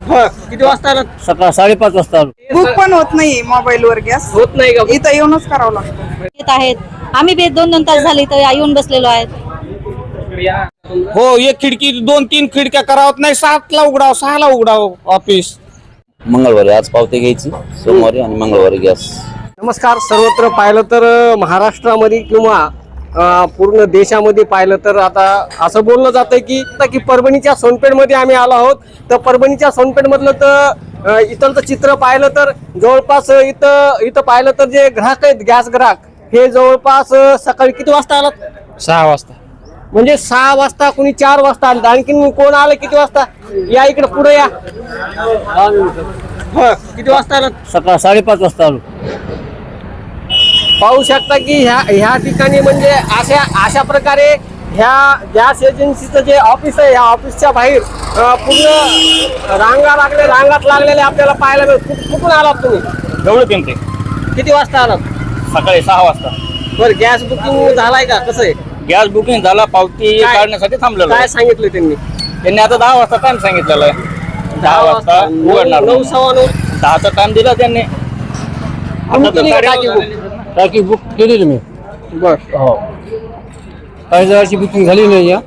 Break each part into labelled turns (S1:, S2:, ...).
S1: किती वाजता आलात?
S2: सकाळ 5:30 वाजता आलो.
S3: बुक पण होत नाही मोबाईल वर गॅस
S1: होत नाही का?
S3: इथं येऊनच करावं लागतं.
S4: येत आहेत. आम्ही बी 2-2 तास झाले तर येऊन बसलेलो आहेत.
S5: हो, एक खिडकी 2-3 खिडक्या करावत नाही. 7ला उघडाव 6ला उघडाव ऑफिस.
S2: मंगळवारी आज पावती घ्यायची, सोमवारी आणि मंगळवारी गॅस.
S1: नमस्कार. सर्वत्र पाहिलं तर महाराष्ट्रामध्ये किंवा पूर्ण देशामध्ये पाहिलं तर आता असं बोललं जातं की परभणीच्या सोनपेठमध्ये आम्ही आलो आहोत. तर परभणीच्या सोनपेठमधलं तर इथलं चित्र पाहिलं तर जवळपास इथं पाहिलं तर जे ग्राहक आहेत, गॅस ग्राहक, हे जवळपास सकाळी किती वाजता आलात?
S5: 6 वाजता.
S1: म्हणजे 6 वाजता, कुणी 4 वाजता आलं. आणखीन कोण आलं किती वाजता? या इकडे पुढे या. किती वाजता आलात?
S2: सकाळ 5:30 वाजता आलो.
S1: पाहू शकता की ह्या ठिकाणी म्हणजे अशा प्रकारे ह्या गॅस एजन्सीचं जे ऑफिस आहे, ह्या ऑफिसच्या बाहेर पूर्ण रांगात लागलेले आपल्याला पाहायला मिळतात. कुठून आलात तुम्ही?
S5: जवळ पिंपरी.
S1: किती वाजता आलात?
S5: सकाळी 6 वाजता.
S1: बरं, गॅस बुकिंग झालाय का? कसं आहे?
S5: गॅस बुकिंग झाला, पावती काढण्यासाठी थांबलेलो.
S1: काय सांगितलं
S5: त्यांनी आता 10 वाजता टाइम सांगितलेला आहे. 10 वाजता उघडणार.
S1: 9:15
S5: 10चा टाइम दिला त्यांनी.
S2: टाकी बुक केलेली मी.
S1: बर.
S2: हो, काही जणांची बुकिंग झाली नाही या.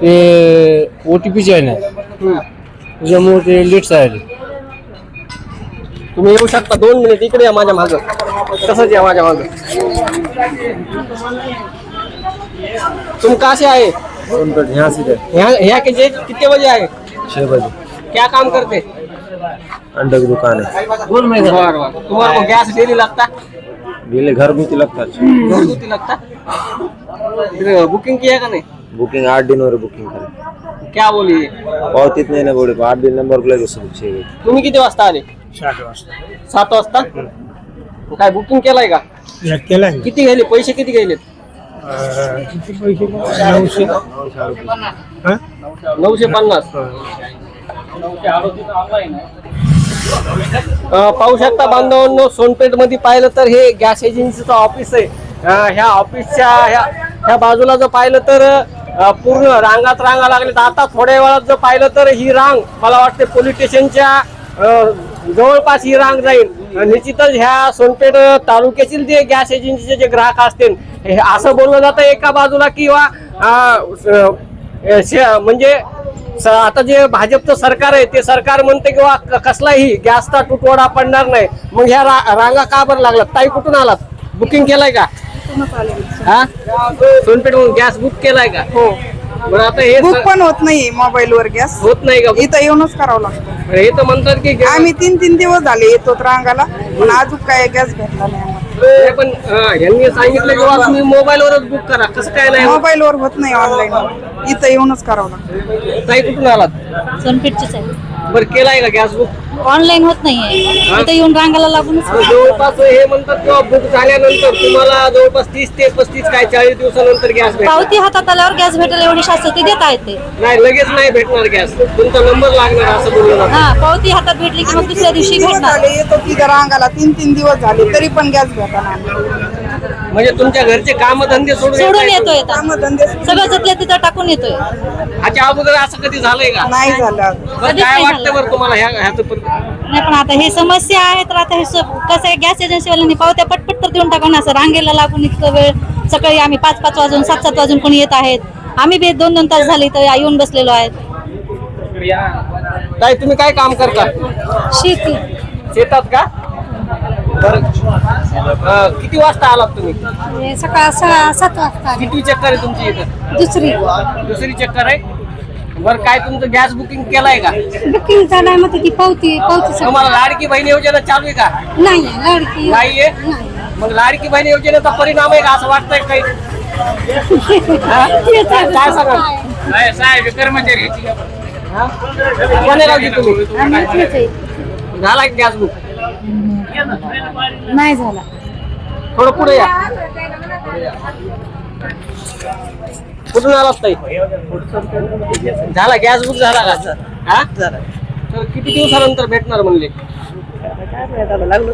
S2: ते OTPची आहे ना, त्याच्यामुळे ते लेट झाले.
S1: तुम्ही येऊ शकता. 2 मिनिट इकडे या माझ्या मागं. तसंच या माझ्या मागं. तुम कहाँ से आए?
S2: यहाँ से
S1: यहाँ के जे कितने बजे आए?
S2: 6 बजे.
S1: क्या काम करते?
S2: अंडा की दुकान है.
S1: तुम्हारे को गैस डेली लगता?
S2: गेले घरगुती लागतात.
S1: घरगुती लगता? बुकिंग किया का नहीं?
S2: बुकिंग 8 दिन वर बुकिंग करा.
S1: क्या बोली?
S2: पावतीत नाही ना बोले 8 दिन नंबर लगेच सुरू.
S1: तुम्ही किती वाजता आले? 7 वाजता. काय बुकिंग केलाय का?
S6: केलाय.
S1: किती गेले? पैसे किती गेलेत?
S6: किती पैसे? 900.
S1: 950. पाहू शकता बांधवांनो, सोनपेठ मध्ये पाहिलं तर हे गॅस एजन्सीचं ऑफिस आहे. ह्या ऑफिसच्या ह्या बाजूला जर पाहिलं तर पूर्ण रांगात लागलेत. आता थोड्या वेळात जर पाहिलं तर ही रांग मला वाटते पोलीस स्टेशनच्या जवळपास ही रांग जाईल. निश्चितच ह्या सोनपेठ तालुक्यातील जे गॅस एजन्सीचे जे ग्राहक असतील, असं बोललं जातं एका बाजूला किंवा म्हणजे आता जे भाजपचं सरकार आहे ते सरकार म्हणते किंवा कसलाही गॅसचा तुटवडा पडणार नाही. मग ह्या रांगा का बरं लागलात? ताई कुठून आलात? बुकिंग केलाय का? हा, सोनपेठ गॅस बुक केलाय का?
S3: हो.
S1: बरं, आता हे
S3: बुक पण होत नाही मोबाईल वर गॅस
S1: होत नाही का?
S3: इथं येऊनच करावं लागतं.
S1: हे तर म्हणतात की
S3: आम्ही 3 दिवस झाले येतो रांगाला, पण अजून काय गॅस भेटला नाही आम्हाला.
S1: पण यांनी सांगितलं की बाबा तुम्ही मोबाईल वरच बुक करा. कसं काय नाही?
S3: मोबाईल वर होत नाही, ऑनलाईन इथं येऊनच करावं लागतं.
S1: ताई कुठून आलात?
S4: सोनपेठचीच आहे.
S1: बरं, केलाय का गॅस बुक?
S4: ऑनलाईन होत नाहीये. इथं येऊन रांगाला लागूनच.
S1: जवळपास हे म्हणतात किंवा बुक झाल्यानंतर तुम्हाला जवळपास 30 ते 35 काय 40 दिवसानंतर गॅस भेटणार.
S4: पावती हातात आल्यावर गॅस भेटेल एवढी शास्त्रती देत आहेत ते.
S1: नाही, लगेच नाही भेटणार गॅस. तुमचा नंबर लागणार असं बोललं जातं.
S4: हा, पावती हातात भेटली की मग दुसऱ्या दिवशी
S3: 3 दिवस
S4: भेटणार.
S3: झाले येतो तिथं रांगाला, 3 दिवस झाले तरी पण गॅस भेटला नाही.
S1: म्हणजे तुमच्या घरचे काम धंदे सोडून
S4: येतोय आता.
S3: कामधंदे
S4: सगळं जतल्या तिथं टाकून येतोय.
S1: ह्याच्या अगोदर असं कधी झालंय का?
S3: नाही झालं अजून.
S1: बरं,
S4: कधीच
S1: काय
S4: नाही
S1: वाटतं
S4: झालं.
S1: बरं तुम्हाला ह्याचं
S4: नाही, पण आता हे समस्या आहे तर आता हे कसं आहे, गॅस एजन्सीवाल्यांनी पावत्या पटपट तर देऊन टाका ना. असं रांगेला लागून इतकं वेळ, सकाळी आम्ही 5-5 वाजून 7-7 वाजून कोणी येत आहेत. आम्ही बी 2-2 तास झाले तर येऊन बसलेलो आहेत.
S1: काय तुम्ही काय काम करता?
S4: शेती.
S1: शेतात का? बरं, किती वाजता आलात तुम्ही?
S4: सकाळ 7 वाजता.
S1: किती चक्कर आहे तुमची इथं? दुसरी चक्कर आहे. बरं, काय तुमचं गॅस बुकिंग केलाय का?
S4: बुकिंग झालाय मग ती पावती
S1: तुम्हाला लाडकी बहीण योजना चालू आहे का?
S4: नाही लाडकी
S1: नाहीये. मग लाडकी बहीण योजनेचा परिणाम आहे का असं वाटतंय काही? काय सांगा? साहेब कर्मचारी तुम्ही झाला गॅस बुक?
S4: नाही झाला.
S1: थोडं पुढे या. कुठून आलात ताई? झाला गॅस बुक झाला का? हा, झाला. तर किती दिवसानंतर भेटणार म्हणले?
S3: लागलो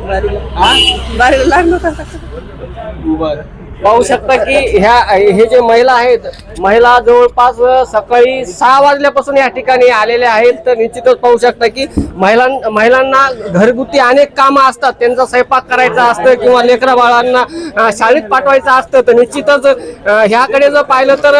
S1: बर, पाहू शकता की हे जे महिला आहेत, महिला जवळपास सकाळी 6 वाजल्यापासून या ठिकाणी आलेल्या आहेत. तर निश्चितच पाहू शकता की महिलांना घरगुती अनेक कामं असतात, त्यांचा स्वयंपाक करायचा असतं किंवा लेकरा बाळांना शाळेत पाठवायचं असतं. तर निश्चितच ह्याकडे जर पाहिलं तर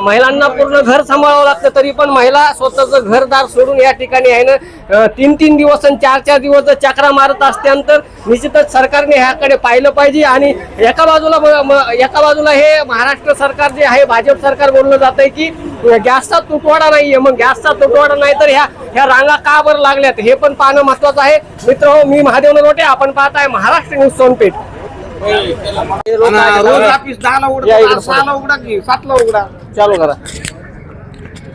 S1: महिलांना पूर्ण घर सांभाळावं लागतं, तरी पण महिला स्वतःचं घरदार सोडून या ठिकाणी आहे ना 3-3 दिवस आणि 4-4 दिवस जर चक्रा मारत असल्यानंतर निश्चितच सरकारने ह्याकडे पाहिलं पाहिजे. आणि एका बाजूला हे महाराष्ट्र सरकार जे आहे, भाजप सरकार बोललं जात आहे की गॅसचा तुटवडा नाहीये. मग गॅसचा तुटवडा नाही तर ह्या रांगा का बरं लागल्यात हे पण पाहणं महत्वाचं आहे. मित्र, मी महादेव नरोटे, आपण पाहत आहे महाराष्ट्र न्यूज सोनपेठ.
S5: रोज ऑफिस 10ला
S1: या इकडे
S5: उघडा, 6ला उघडा की 7ला उघडा.
S1: चालू करा.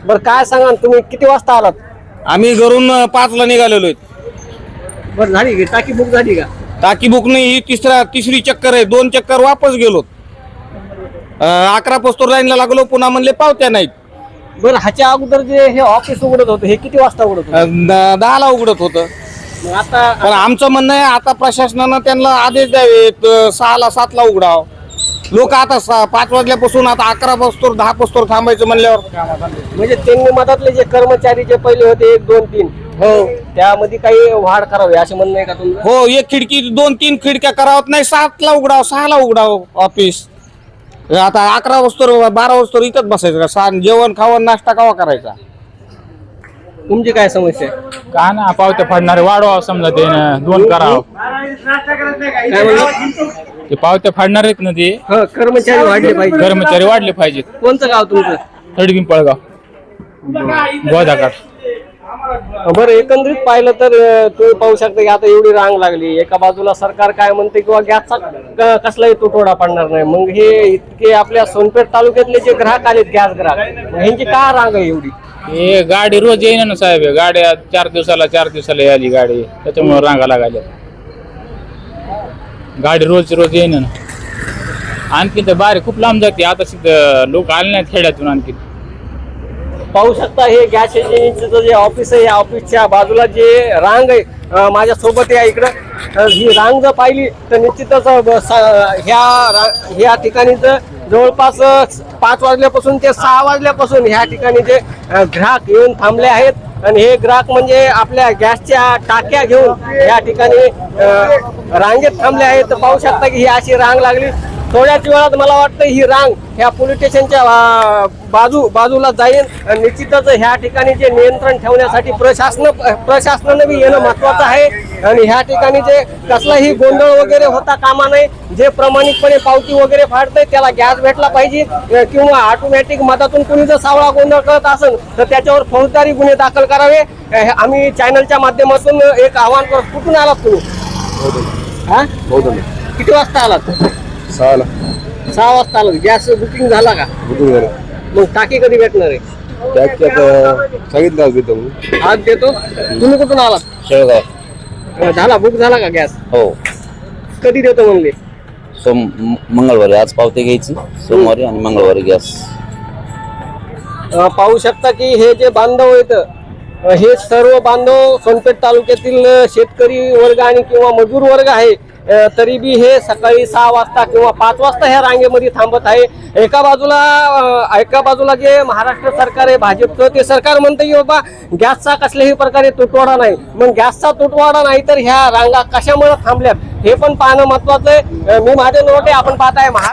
S1: बरं काय सांगा, तुम्ही किती वाजता आलात?
S5: आम्ही घरून 5ला निघालेलो आहेत.
S1: बरं झाली की टाकी बुक झाली का?
S5: टाकी बुक नाही, ही तिसरी चक्कर आहे. 2 चक्कर वापस गेलो. 11 पोस्टर लाईनला लागलो, पुन्हा म्हणले पावत्या नाहीत.
S1: बरं ह्याच्या अगोदर जे हे ऑफिस उघडत होतं हे किती वाजता उघडत होतं?
S5: 10ला उघडत होतं.
S1: मग आता
S5: पण आमचं म्हणणं आहे आता प्रशासनानं त्यांना आदेश द्यावेत 6ला 7ला उघडाव. लोक आता 5 वाजल्यापासून आता 11 पोस्टर 10 पोस्टर थांबायचं म्हणल्यावर
S1: म्हणजे त्यांनी मधातले जे कर्मचारी जे पहिले होते 1, 2, 3 हो त्यामध्ये काही वाढ करावी असे म्हणणं आहे का तुमचं?
S5: हो, एक खिडकी 2-3 खिडक्या करावत नाही, 7ला उघडाव 6ला उघडाव ऑफिस. आता 11 वाजता 12 वाजता इथंच बसायचं का? जेवण खावण नाश्ता कावा करायचा?
S1: तुमची काय समस्या आहे?
S7: का ना पावते फाडणारे वाढवा समजा ते 2 करावं.
S1: काय म्हणलं?
S7: ते पावते फाडणार आहेत ना ते
S1: कर्मचारी वाढले पाहिजे.
S7: कर्मचारी वाढले पाहिजेत.
S1: कोणतं गाव तुमचं?
S7: तडपिंपळगाव, गोदाकाठ.
S1: बरं एकंदरीत पाहिलं तर तुम्ही पाहू शकता की आता एवढी रांग लागली. एका बाजूला सरकार काय म्हणते किंवा गॅसचा कसलाही तुटवडा पडणार नाही. मग हे इतके आपल्या सोनपेठ तालुक्यातले जे ग्राहक आलेत, गॅस ग्राहक, मग ह्यांची का रांग आहे एवढी?
S7: हे गाडी रोज येईना ना साहेब, गाड्या 4 दिवसाला यायली गाडी, त्याच्यामुळे रांगा लागायला. गाडी रोज येईना ना. आणखी तर बाहेर खूप लांब जाते. आता लोक आले नाहीत खेड्यातून. आणखी
S1: पाहू शकता हे गॅस एजन्सीचं जे ऑफिस आहे, या ऑफिसच्या बाजूला जे रांग आहे, माझ्या सोबत या इकडं ही रांग जर पाहिली तर निश्चितच ह्या ठिकाणी जवळपास 5 वाजल्यापासून ते 6 वाजल्यापासून ह्या ठिकाणी जे ग्राहक येऊन थांबले आहेत. आणि हे ग्राहक म्हणजे आपल्या गॅसच्या टाक्या घेऊन या ठिकाणी रांगेत थांबले आहेत. तर पाहू शकता की ही अशी रांग लागली. थोड्याच वेळात मला वाटतं ही रांग ह्या पोलीस स्टेशनच्या बाजूला जाईल. निश्चितच ह्या ठिकाणी जे नियंत्रण ठेवण्यासाठी प्रशासनानं बी येणं महत्वाचं आहे. आणि ह्या ठिकाणी जे कसलाही गोंधळ वगैरे होता कामा नये. जे प्रामाणिकपणे पावती वगैरे फाडतंय त्याला गॅस भेटला पाहिजे, किंवा ऑटोमॅटिक मधातून कुणी जर सावळा गोंधळ करत असेल तर त्याच्यावर फौजदारी गुन्हे दाखल करावे. आम्ही चॅनलच्या माध्यमातून एक आवाहन करतो. कुठून आलात तुम्ही? हा, किती वाजता आलात? 6 वाजता आलात. गॅस बुकिंग झाला का? मग टाकी कधी भेटणार आहे?
S2: सांगितलं
S1: आज देतो. तुम्ही कुठून आलात?
S2: शेळगाव.
S1: झाला बुक झाला का गॅस?
S2: हो,
S1: कधी देतो म्हणले?
S2: मंगळवारी. आज पावते घ्यायची, सोमवारी आणि मंगळवारी गॅस.
S1: पाहू शकता की हे जे बांधव आहेत, हे सर्व बांधव सोनपेठ तालुक्यातील शेतकरी वर्ग आणि किंवा मजूर वर्ग आहे. तरी बी हे सकाळी 6 वाजता किंवा 5 वाजता ह्या रांगेमध्ये थांबत आहे. एका बाजूला जे महाराष्ट्र सरकार आहे भाजपचं, ते सरकार म्हणते की बाबा गॅसचा कसल्याही प्रकारे तुटवडा नाही. मग गॅसचा तुटवडा नाही तर ह्या रांगा कशामुळे थांबल्यात हे पण पाहणं महत्वाचं आहे. मी महादेव नरोटे, आपण पाहत आहे महाराष्ट्र.